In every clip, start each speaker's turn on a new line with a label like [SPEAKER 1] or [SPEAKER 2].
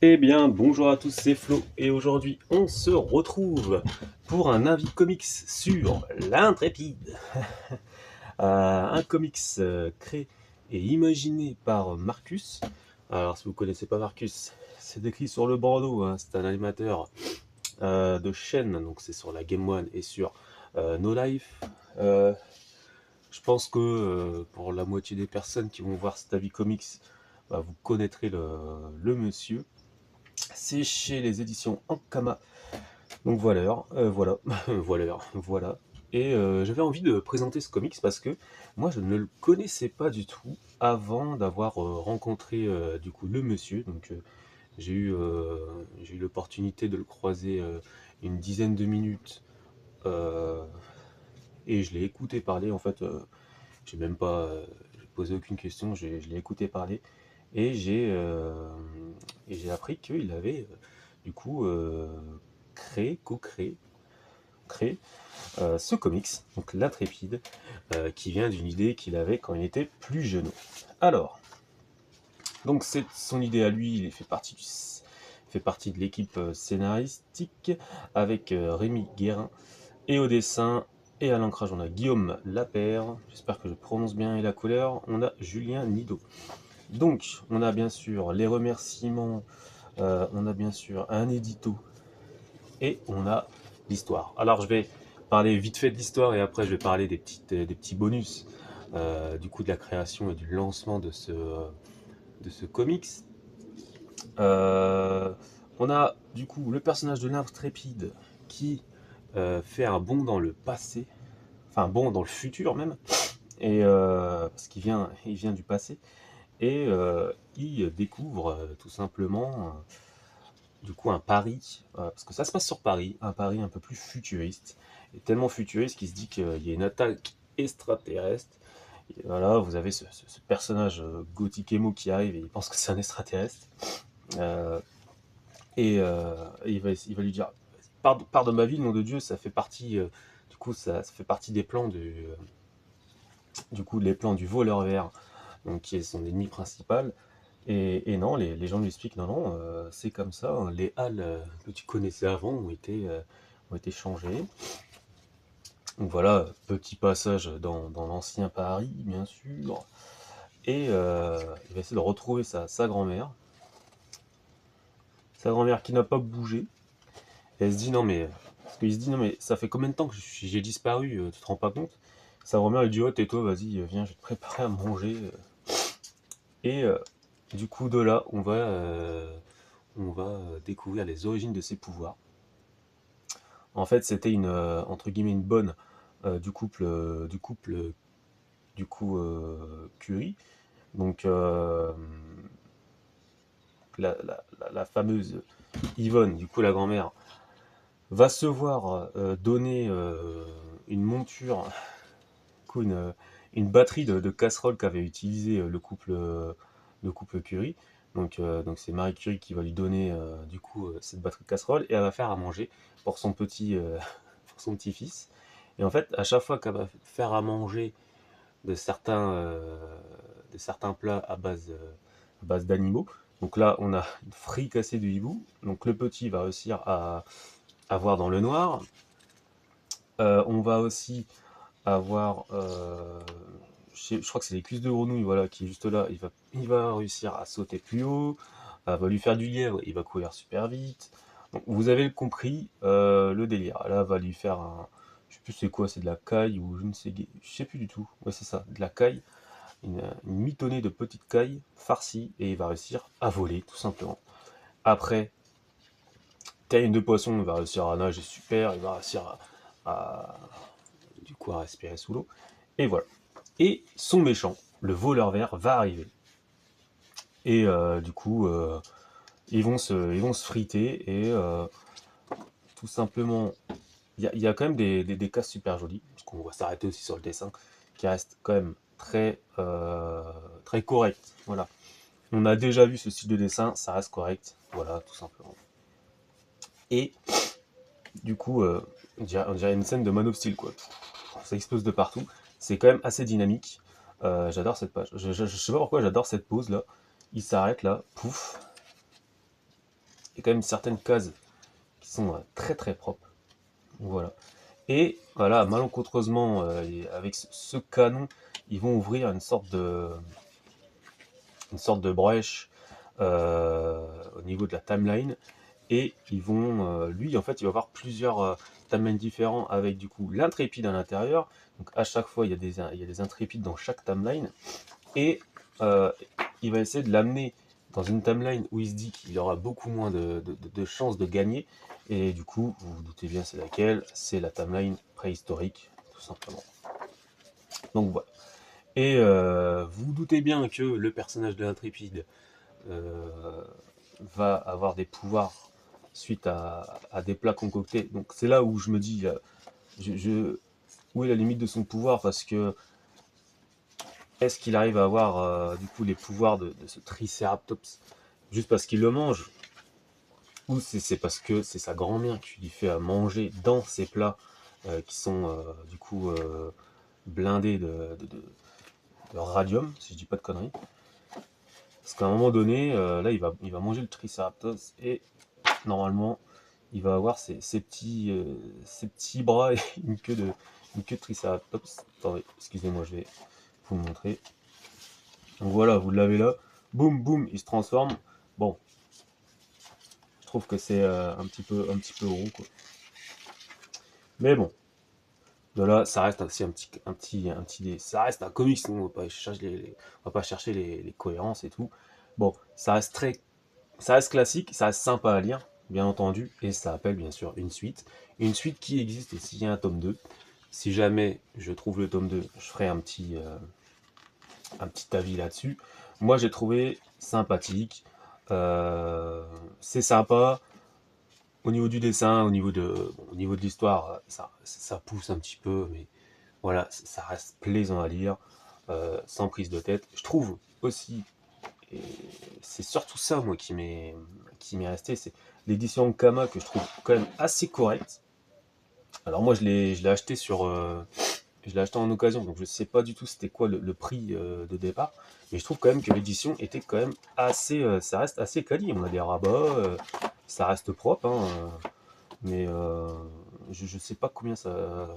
[SPEAKER 1] Eh bien, bonjour à tous, c'est Flo, et aujourd'hui on se retrouve pour un avis comics sur l'Intrépide. Un comics créé et imaginé par Marcus. Alors, si vous connaissez pas Marcus, c'est écrit sur le bandeau, hein, c'est un animateur de chaîne, donc c'est sur la Game One et sur No Life. Euh, je pense que pour la moitié des personnes qui vont voir cet avis comics, bah, vous connaîtrez le monsieur. C'est chez les éditions Ankama. Donc voilà, voilà. Et j'avais envie de présenter ce comics parce que moi je ne le connaissais pas du tout avant d'avoir rencontré du coup le monsieur. Donc j'ai eu l'opportunité de le croiser une dizaine de minutes euh, et je l'ai écouté parler. En fait, j'ai même pas j'ai posé aucune question, je l'ai écouté parler et j'ai appris qu'il avait du coup co-créé créé ce comics, donc l'Intrépide, qui vient d'une idée qu'il avait quand il était plus jeune. Alors, donc c'est son idée à lui, il fait partie de l'équipe scénaristique avec Rémi Guérin, et au dessin et à l'ancrage on a Guillaume Lapère, j'espère que je prononce bien, et la couleur on a Julien Nido. Donc on a bien sûr les remerciements, on a bien sûr un édito et on a l'histoire. Alors je vais parler vite fait de l'histoire et après je vais parler des petits bonus du coup de la création et du lancement de ce comics. Euh, on a du coup le personnage de l'Intrépide qui fait un bond dans le passé, enfin un bond dans le futur même, et parce il vient du passé et il découvre tout simplement du coup un Paris, parce que ça se passe sur Paris, un Paris un peu plus futuriste, et tellement futuriste qu'il se dit qu'il y a une attaque extraterrestre. Et voilà, vous avez ce personnage gothique émo qui arrive et il pense que c'est un extraterrestre. Euh, et il va lui dire pars de ma ville, nom de Dieu, ça fait partie, du coup, ça fait partie des plans du coup, les plans du voleur vert, donc qui est son ennemi principal. Et non, les gens lui expliquent, non, non, c'est comme ça, hein, les halles que tu connaissais avant ont été changées. Donc voilà, petit passage dans l'ancien Paris, bien sûr. Et il va essayer de retrouver sa grand-mère qui n'a pas bougé. Et elle se dit, non mais, parce qu'il se dit, non mais, ça fait combien de temps que j'ai disparu, tu te rends pas compte? Sa grand-mère lui dit, oh tais-toi, vas-y, viens, je vais te préparer à manger. Et du coup, de là, on va découvrir les origines de ses pouvoirs. En fait, c'était une entre guillemets une bonne du couple du coup Curie. Donc la fameuse Yvonne, du coup la grand-mère, va se voir donner une monture, du coup, une batterie de casseroles qu'avait utilisé le couple Curie. Donc c'est Marie Curie qui va lui donner du coup cette batterie de casseroles et elle va faire à manger pour pour son petit-fils. Et en fait, à chaque fois qu'elle va faire à manger de certains plats à base d'animaux, donc là on a une fricassée de hibou, donc le petit va réussir à voir dans le noir. On va aussi avoir, je crois que c'est les cuisses de grenouille, voilà, qui est juste là, il va réussir à sauter plus haut, va lui faire du lièvre, il va courir super vite. Donc, vous avez compris le délire. Là, va lui faire un, je sais plus c'est quoi, c'est de la caille ou je sais plus du tout. Ouais, c'est ça, de la caille, une mitonnée de petites cailles farcies et il va réussir à voler tout simplement. Après, taille de poisson, il va réussir à nager super, il va réussir à- du coup à respirer sous l'eau. Et voilà. Et son méchant, le voleur vert, va arriver. Et du coup, ils vont se friter et tout simplement, il y a quand même des cases super jolies, parce qu'on va s'arrêter aussi sur le dessin, qui reste quand même très correct. Voilà. On a déjà vu ce style de dessin, ça reste correct. Voilà, tout simplement. Et du coup, on dirait une scène de Man of Steel, quoi. Ça explose de partout. C'est quand même assez dynamique. J'adore cette page. Je sais pas pourquoi j'adore cette pause là. Il s'arrête là, pouf. y a quand même certaines cases qui sont très très propres. Voilà. Et voilà, malencontreusement, avec ce canon, ils vont ouvrir une sorte de brèche au niveau de la timeline. Et ils vont, lui, en fait, il va avoir plusieurs timelines différents avec du coup l'intrépide à l'intérieur. Donc à chaque fois, il y a des intrépides dans chaque timeline. Et euh, il va essayer de l'amener dans une timeline où il se dit qu'il aura beaucoup moins de chances de gagner. Et du coup, vous vous doutez bien c'est laquelle, c'est la timeline préhistorique, tout simplement. Donc voilà. Et vous vous doutez bien que le personnage de l'intrépide euh, va avoir des pouvoirs suite à des plats concoctés. Donc c'est là où je me dis, où est la limite de son pouvoir, parce que est-ce qu'il arrive à avoir du coup les pouvoirs de ce Triceratops juste parce qu'il le mange, ou c'est parce que c'est sa grand-mère qui lui fait à manger dans ses plats qui sont du coup blindés de radium, si je dis pas de conneries. Parce qu'à un moment donné, là il va manger le Triceratops et normalement il va avoir ses petits bras et une queue de Triceratops. Attendez, excusez-moi, je vais vous le montrer. Donc voilà, vous l'avez là. Boum, boum, il se transforme. Bon, je trouve que c'est un petit peu gros, quoi. Mais bon, de là, ça reste aussi ça reste un comics, on va pas chercher on va pas chercher les cohérences et tout. Bon, ça reste classique, ça reste sympa à lire, bien entendu, et ça appelle bien sûr une suite. Une suite qui existe et s'il y a un tome 2. Si jamais je trouve le tome 2, je ferai un petit avis là-dessus. Moi, j'ai trouvé sympathique. C'est sympa. Au niveau du dessin, au niveau de l'histoire, ça pousse un petit peu, mais voilà, ça reste plaisant à lire, sans prise de tête. Je trouve aussi, et c'est surtout ça, moi, qui m'est resté, c'est l'édition Kama que je trouve quand même assez correcte. Alors moi, je l'ai acheté je l'ai acheté en occasion, donc je sais pas du tout c'était quoi le prix de départ, mais je trouve quand même que l'édition était quand même assez, ça reste assez quali. On a des rabats, ça reste propre, hein, mais je sais pas combien ça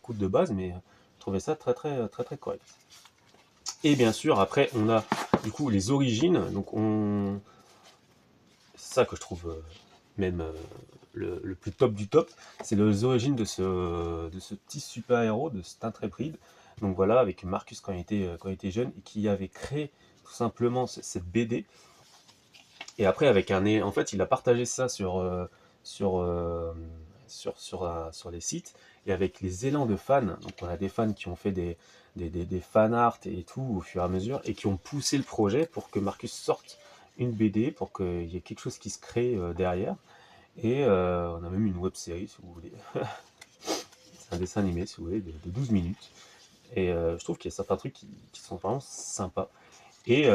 [SPEAKER 1] coûte de base, mais je trouvais ça très correct. Et bien sûr, après, on a du coup les origines, c'est ça que je trouve même le plus top du top, c'est les origines de ce petit super-héros, de cet intrépide. Donc voilà, avec Marcus quand il était jeune, et qui avait créé tout simplement cette BD. Et après, en fait, il a partagé ça sur, euh, sur les sites, et avec les élans de fans. Donc on a des fans qui ont fait des fan art et tout au fur et à mesure, et qui ont poussé le projet pour que Marcus sorte une BD, pour qu'il y ait quelque chose qui se crée derrière. Et on a même une web série, si vous voulez. C'est un dessin animé, si vous voulez, de 12 minutes. Et je trouve qu'il y a certains trucs qui sont vraiment sympas. Et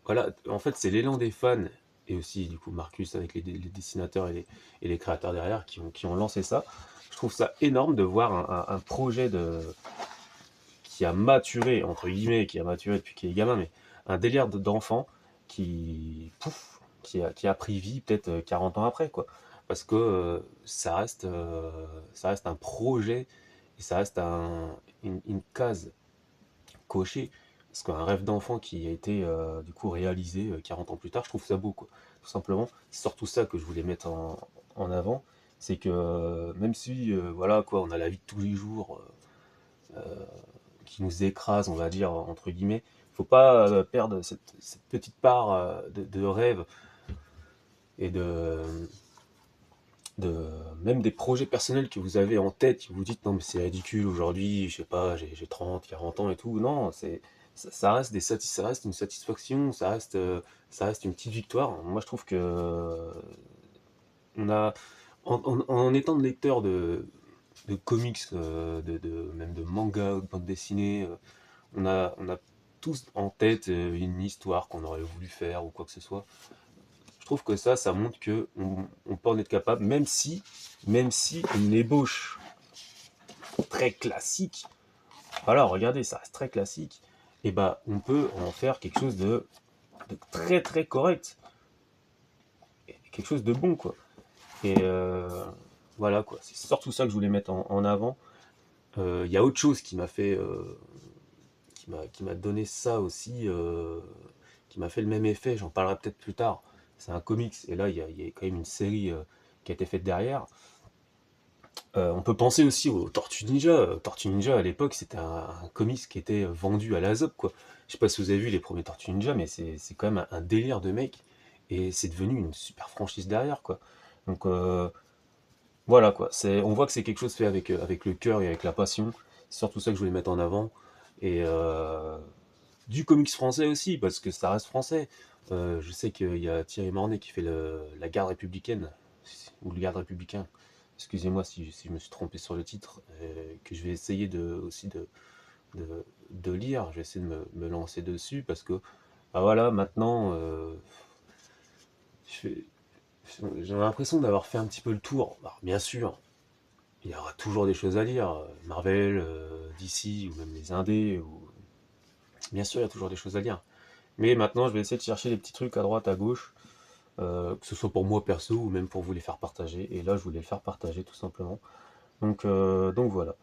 [SPEAKER 1] voilà, en fait, c'est l'élan des fans, et aussi du coup Marcus avec les dessinateurs et les créateurs derrière qui ont lancé ça. Je trouve ça énorme de voir un projet qui a maturé, entre guillemets, qui a maturé depuis qu'il est gamin, mais un délire d'enfant qui a pris vie peut-être 40 ans après, quoi. Parce que ça reste un projet, et ça reste une case cochée. Parce qu'un rêve d'enfant qui a été du coup réalisé 40 ans plus tard, je trouve ça beau, quoi. Tout simplement. C'est surtout ça que je voulais mettre en avant. C'est que même si voilà quoi, on a la vie de tous les jours qui nous écrase, on va dire, entre guillemets, faut pas perdre cette petite part de rêve et de même des projets personnels que vous avez en tête, que vous dites non mais c'est ridicule aujourd'hui, je sais pas, j'ai 30, 40 ans et tout. Non, ça reste ça reste une satisfaction, ça reste une petite victoire. Moi je trouve que on a en étant de lecteur de comics, même de manga ou de bande dessinée, on a tous en tête une histoire qu'on aurait voulu faire ou quoi que ce soit. Je trouve que ça montre que on peut en être capable, même si une ébauche très classique, voilà, regardez, ça reste très classique, et bah on peut en faire quelque chose de très correct. quelque chose de bon, quoi. Et voilà, quoi. C'est surtout ça que je voulais mettre en avant. Il y a autre chose qui m'a fait, qui m'a donné ça aussi, qui m'a fait le même effet. J'en parlerai peut-être plus tard. C'est un comics, et là il y a quand même une série qui a été faite derrière. On peut penser aussi aux Tortues Ninja. Tortues Ninja à l'époque c'était un comics qui était vendu à la ZOP, quoi. Je sais pas si vous avez vu les premiers Tortues Ninja, mais c'est quand même un délire de mec, et c'est devenu une super franchise derrière, quoi. Donc voilà, quoi. On voit que c'est quelque chose fait avec le cœur et avec la passion. C'est surtout ça que je voulais mettre en avant. Et du comics français aussi, parce que ça reste français. Je sais qu'il y a Thierry Mornay qui fait la garde républicaine, ou le garde républicain. Excusez-moi si je me suis trompé sur le titre, que je vais essayer de lire. Je vais essayer de me lancer dessus, parce que bah voilà, maintenant, je fais- j'ai l'impression d'avoir fait un petit peu le tour. Alors, bien sûr, il y aura toujours des choses à lire, Marvel, DC, ou même les indés, bien sûr, il y a toujours des choses à lire. Mais maintenant, je vais essayer de chercher des petits trucs à droite, à gauche, que ce soit pour moi perso ou même pour vous les faire partager. Et là, je voulais le faire partager tout simplement. Donc voilà.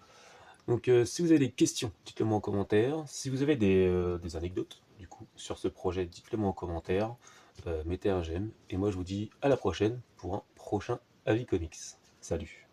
[SPEAKER 1] Donc si vous avez des questions, dites-le moi en commentaire. Si vous avez des anecdotes, du coup, sur ce projet, dites-le moi en commentaire. Mettez un j'aime. Et moi, je vous dis à la prochaine pour un prochain Avis Comics. Salut.